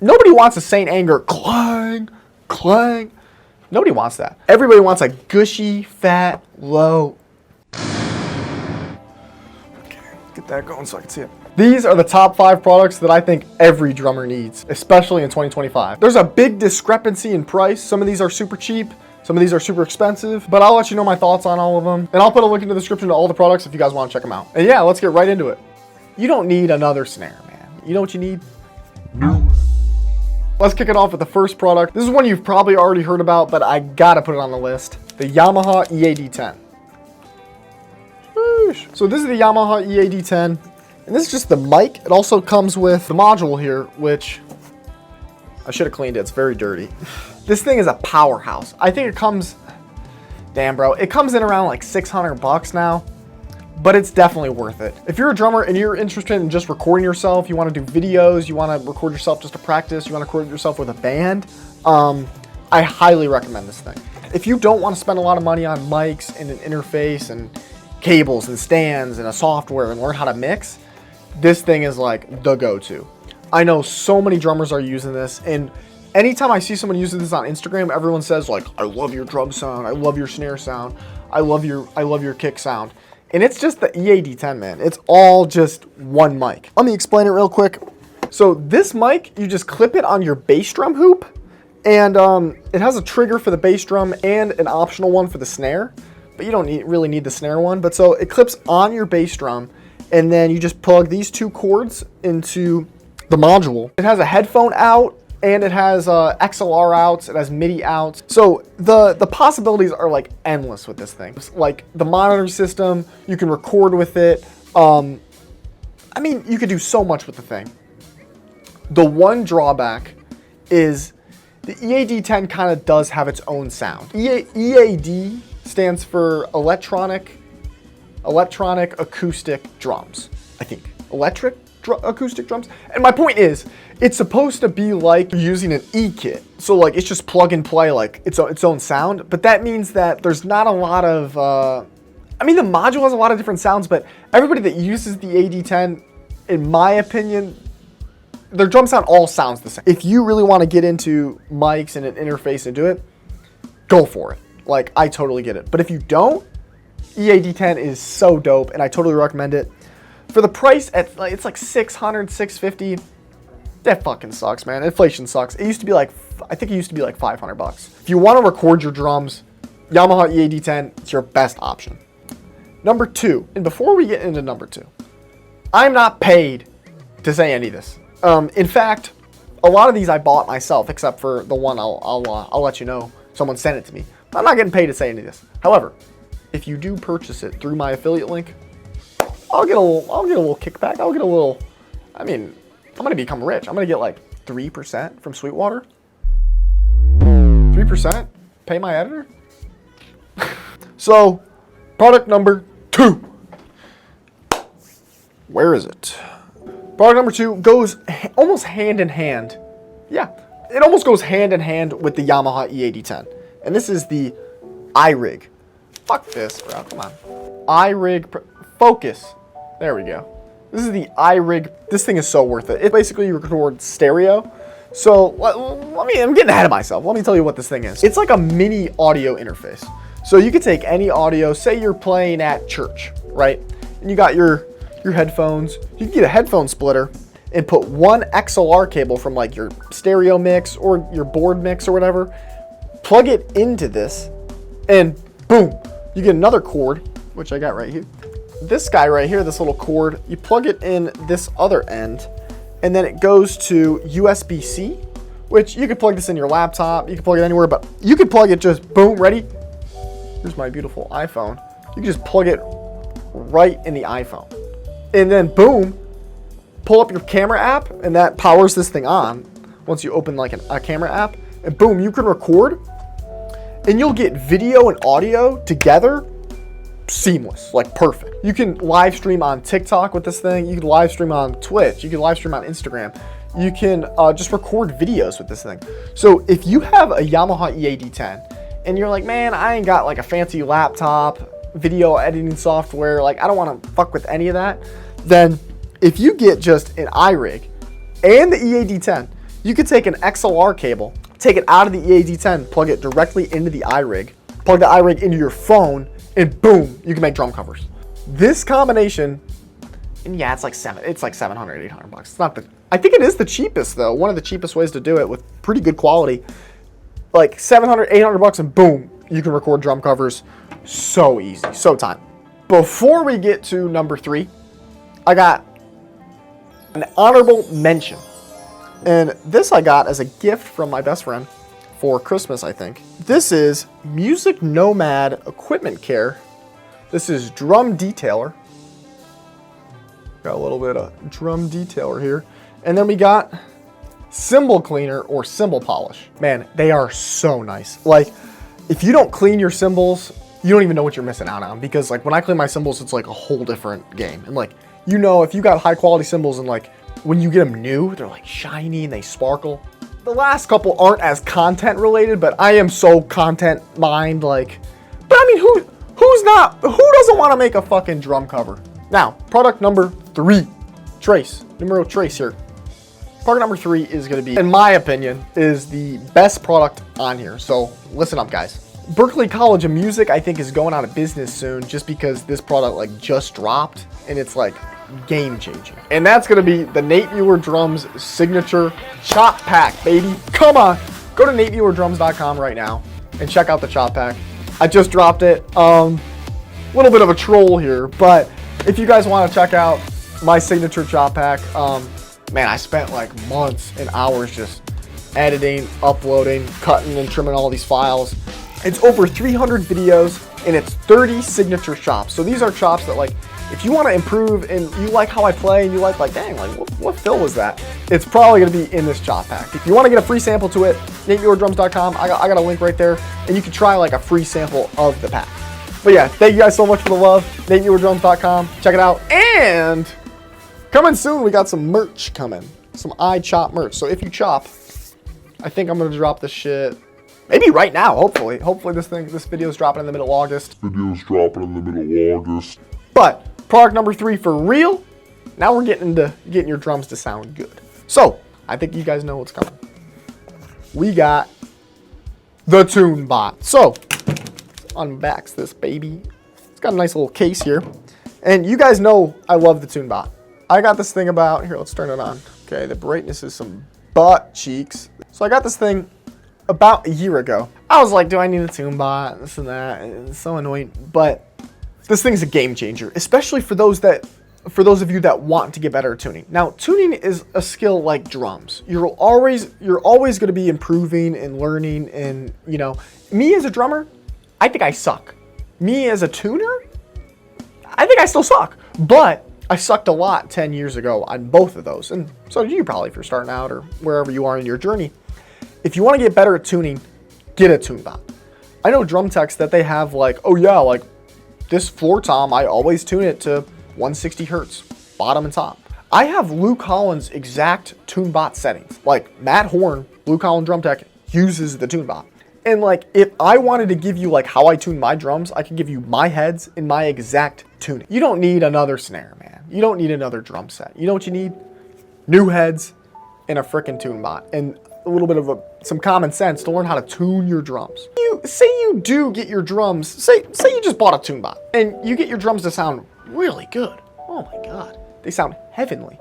Nobody wants a Saint Anger clang, clang. Nobody wants that. Everybody wants a gushy, fat, low. Okay, get that going so I can see it. These are the top 5 products that I think every drummer needs, especially in 2025. There's a big discrepancy in price. Some of these are super cheap. Some of these are super expensive, but I'll let you know my thoughts on all of them. And I'll put a link in the description to all the products if you guys want to check them out. And yeah, let's get right into it. You don't need another snare, man. You know what you need? Let's kick it off with the first product. This is one you've probably already heard about, but I gotta put it on the list. The Yamaha EAD10. So this is the Yamaha EAD10, and this is just the mic. It also comes with the module here, which I should have cleaned it. It's very dirty. This thing is a powerhouse. I think it comes, damn bro, it comes in around like 600 bucks now, but it's definitely worth it. If you're a drummer and you're interested in just recording yourself, you want to do videos, you want to record yourself just to practice, you want to record yourself with a band, I highly recommend this thing. If you don't want to spend a lot of money on mics and an interface and cables and stands and a software and learn how to mix, this thing is like the go-to. I know so many drummers are using this, and anytime I see someone using this on Instagram, everyone says like, I love your drum sound, I love your snare sound, I love your kick sound. And it's just the EAD10, man. It's all just one mic. Let me explain it real quick. So this mic, you just clip it on your bass drum hoop, and it has a trigger for the bass drum and an optional one for the snare, but you don't really need the snare one. But so it clips on your bass drum, and then you just plug these 2 cords into the module. It has a headphone out, and it has XLR outs, it has MIDI outs. So the possibilities are like endless with this thing. It's like the monitor system, you can record with it. I mean, you could do so much with the thing. The one drawback is the EAD10 kind of does have its own sound. EAD stands for electronic acoustic drums, I think. Acoustic drums. And my point is, it's supposed to be like using an E-kit. So like it's just plug and play, like its own sound. But that means that there's not a lot of, I mean, the module has a lot of different sounds, but everybody that uses the EAD10, in my opinion, their drum sound all sounds the same. If you really want to get into mics and an interface and do it, go for it. Like, I totally get it. But if you don't, EAD10 is so dope, and I totally recommend it. For the price, it's like $600, $650. That fucking sucks, man. Inflation sucks. It used to be like, I think it used to be like 500 bucks. If you want to record your drums, Yamaha EAD10, it's your best option. Number 2, and before we get into number 2, I'm not paid to say any of this. In fact, a lot of these I bought myself, except for the one I'll let you know. Someone sent it to me. I'm not getting paid to say any of this. However, if you do purchase it through my affiliate link, I'll get a little kickback. I'll get a little, I mean, I'm going to become rich. I'm going to get like 3% from Sweetwater. 3%? Pay my editor? So, product number 2. Where is it? Product number 2 goes almost hand in hand. Yeah, it almost goes hand in hand with the Yamaha EAD10. And this is the Irig. Fuck this, bro. Come on. Irig. Focus. There we go. This is the Irig. This thing is so worth it. It basically records stereo. So I'm getting ahead of myself. Let me tell you what this thing is. It's like a mini audio interface. So you could take any audio. Say you're playing at church, right? And you got your headphones. You can get a headphone splitter and put one XLR cable from like your stereo mix or your board mix or whatever. Plug it into this, and boom, you get another cord, which I got right here. This guy right here, this little cord, you plug it in this other end, and then it goes to USB-C, which you could plug this in your laptop, you can plug it anywhere, but you could plug it just, boom, ready? Here's my beautiful iPhone. You can just plug it right in the iPhone. And then boom, pull up your camera app, and that powers this thing on once you open like a camera app, and boom, you can record, and you'll get video and audio together seamless, like perfect. You can live stream on TikTok with this thing. You can live stream on Twitch. You can live stream on Instagram. You can just record videos with this thing. So if you have a Yamaha EAD10 and you're like, man, I ain't got like a fancy laptop, video editing software, like I don't want to fuck with any of that, then if you get just an Irig and the EAD10, You could take an XLR cable, take it out of the EAD10, plug it directly into the Irig, plug the Irig into your phone, and boom, you can make drum covers. This combination, and yeah, it's like 700, 800 bucks. It's not the, I think it is the cheapest though. One of the cheapest ways to do it with pretty good quality. Like 700, 800 bucks, and boom, you can record drum covers so easy, so time. Before we get to number 3, I got an honorable mention. And this I got as a gift from my best friend for Christmas, I think. This is Music Nomad Equipment Care. This is drum detailer. Got a little bit of drum detailer here. And then we got cymbal cleaner or cymbal polish. Man, they are so nice. Like, if you don't clean your cymbals, you don't even know what you're missing out on. Because like when I clean my cymbals, it's like a whole different game. And like, you know, if you got high quality cymbals and like when you get them new, they're like shiny and they sparkle. The last couple aren't as content related, but I am so content mind, like, but I mean, who doesn't want to make a fucking drum cover? Now, product number 3, trace, numero trace here. Product number 3 is going to be, in my opinion, is the best product on here. So listen up, guys. Berklee College of Music, I think, is going out of business soon just because this product like just dropped and it's like game changing. And that's going to be the NateMuellerDrums signature chop pack, baby. Come on, go to NateMuellerDrums.com right now and check out the chop pack. I just dropped it. Little bit of a troll here, but if you guys want to check out my signature chop pack, man, I spent like months and hours just editing, uploading, cutting and trimming all these files. It's over 300 videos and it's 30 signature chops. So these are chops that like, if you want to improve and you like how I play and you like dang, like what fill was that? It's probably going to be in this chop pack. If you want to get a free sample to it, NateMuellerDrums.com, I got a link right there and you can try like a free sample of the pack. But yeah, thank you guys so much for the love. NateMuellerDrums.com, check it out. And coming soon, we got some merch coming. Some iChop merch. So if you chop, I think I'm going to drop this shit maybe right now, hopefully. Hopefully this video is dropping in the middle of August. But product number 3 for real. Now we're getting into getting your drums to sound good. So I think you guys know what's coming. We got the Tunebot. So unbox this baby. It's got a nice little case here. And you guys know I love the Tunebot. I got this thing about, here, let's turn it on. Okay, the brightness is some butt cheeks. So I got this thing about a year ago. I was like, do I need a Tunebot? This and that. And it's so annoying. But this thing's a game changer, especially for those of you that want to get better at tuning. Now, tuning is a skill like drums. You're always going to be improving and learning. And you know, me as a drummer, I think I suck. Me as a tuner, I think I still suck. But I sucked a lot 10 years ago on both of those. And so do you probably if you're starting out or wherever you are in your journey. If you want to get better at tuning, get a Tunebot. I know drum techs that they have like, oh yeah, like this floor tom, I always tune it to 160 hertz, bottom and top. I have Luke Holland's exact Tunebot settings. Like Matt Horn, Luke Holland drum tech, uses the Tunebot. And like, if I wanted to give you like how I tune my drums, I could give you my heads and my exact tuning. You don't need another snare, man. You don't need another drum set. You know what you need? New heads and a frickin' Tunebot. And a little bit of some common sense to learn how to tune your drums. Say you do get your drums, say you just bought a Tunebot and you get your drums to sound really good. Oh my God, they sound heavenly.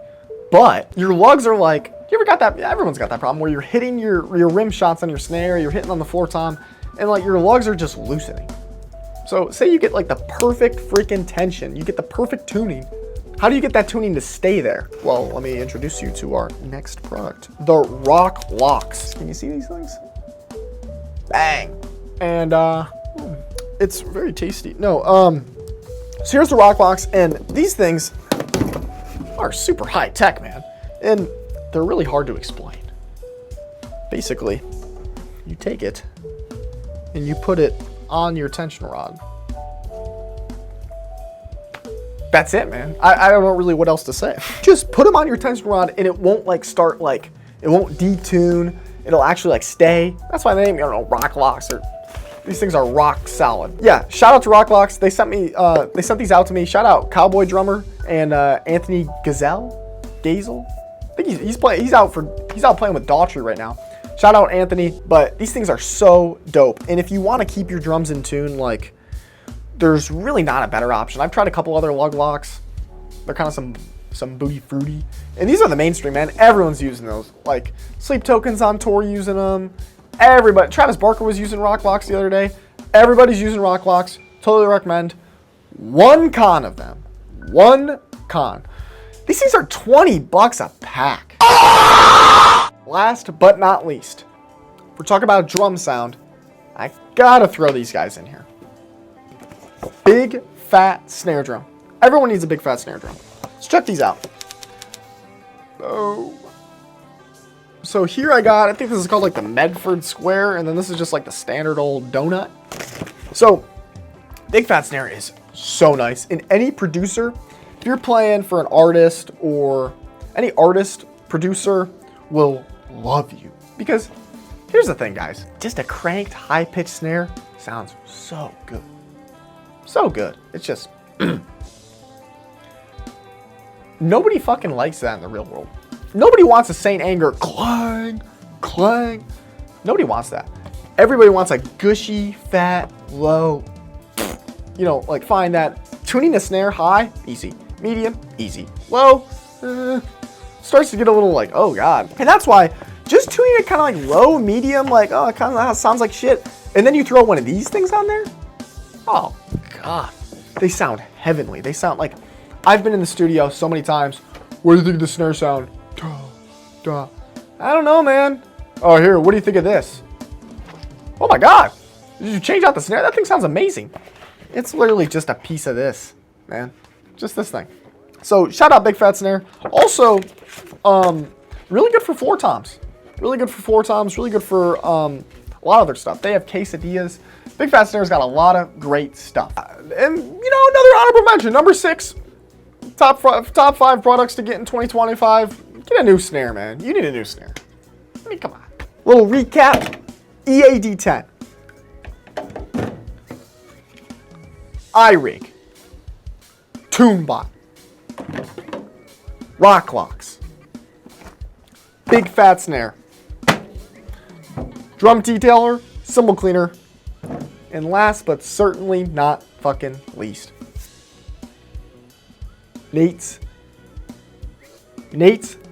But your lugs are like, you ever got that? Everyone's got that problem where you're hitting your rim shots on your snare, you're hitting on the floor tom, and like your lugs are just loosening. So say you get like the perfect freaking tension, you get the perfect tuning. How do you get that tuning to stay there? Well, let me introduce you to our next product, the Rock Locks. Can you see these things? Bang. And it's very tasty. No, so here's the Rock Locks, and these things are super high tech, man. And they're really hard to explain. Basically, you take it and you put it on your tension rod. That's it, man. I don't know really what else to say. Just put them on your tension rod and it won't like start like, it won't detune. It'll actually like stay. That's why they name, Rock Locks, or these things are rock solid. Yeah, shout out to Rock Locks. They sent these out to me. Shout out Cowboy Drummer and Anthony Gazel. I think he's out playing with Daughtry right now. Shout out Anthony. But these things are so dope. And if you want to keep your drums in tune, like, there's really not a better option. I've tried a couple other lug locks. They're kind of some booty fruity. And these are the mainstream, man. Everyone's using those. Like, Sleep Token's on tour using them. Everybody. Travis Barker was using rock locks the other day. Everybody's using rock locks. Totally recommend. One con of them. One con. These things are $20 a pack. Last but not least, we're talking about drum sound. I gotta throw these guys in here. Big fat snare drum. Everyone needs a big fat snare drum. Let's check these out. So here I think this is called like the Medford Square, and then this is just like the standard old donut. So big fat snare is so nice. And any producer, if you're playing for an artist, or any artist producer will love you. Because here's the thing, guys. Just a cranked high-pitched snare sounds so good. So good. It's just... Nobody fucking likes that in the real world. Nobody wants a Saint Anger clang, clang. Nobody wants that. Everybody wants a gushy, fat, low. You know, like find that. Tuning the snare high, easy. Medium, easy. Low, starts to get a little like, oh God. And that's why just tuning it kind of like low, medium, like, oh, it kind of sounds like shit. And then you throw one of these things on there. Oh God. They sound heavenly. They sound like, I've been in the studio so many times. What do you think of the snare sound? I don't know, man. Oh, here, what do you think of this? Oh my God. Did you change out the snare? That thing sounds amazing. It's literally just a piece of this, man. Just this thing. So shout out Big Fat Snare. Also, really good for floor toms. Really good for floor toms. Really good for a lot of other stuff. They have quesadillas. Big Fat Snare's got a lot of great stuff. And you know, another honorable mention, number 6, top 5 products to get in 2025. Get a new snare, man. You need a new snare. I mean, come on. Little recap. EAD10. Irig. Tunebot. Rock locks. Big fat snare. Drum detailer. Cymbal cleaner. And last but certainly not fucking least, Nate's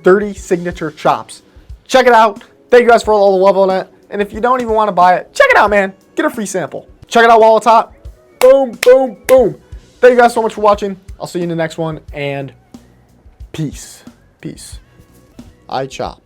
30 signature chops. Check it out. Thank you guys for all the love on it. And if you don't even want to buy it, check it out, man. Get a free sample. Check it out while it's hot. Boom, boom, boom. Thank you guys so much for watching. I'll see you in the next one. And peace. Peace. I chop.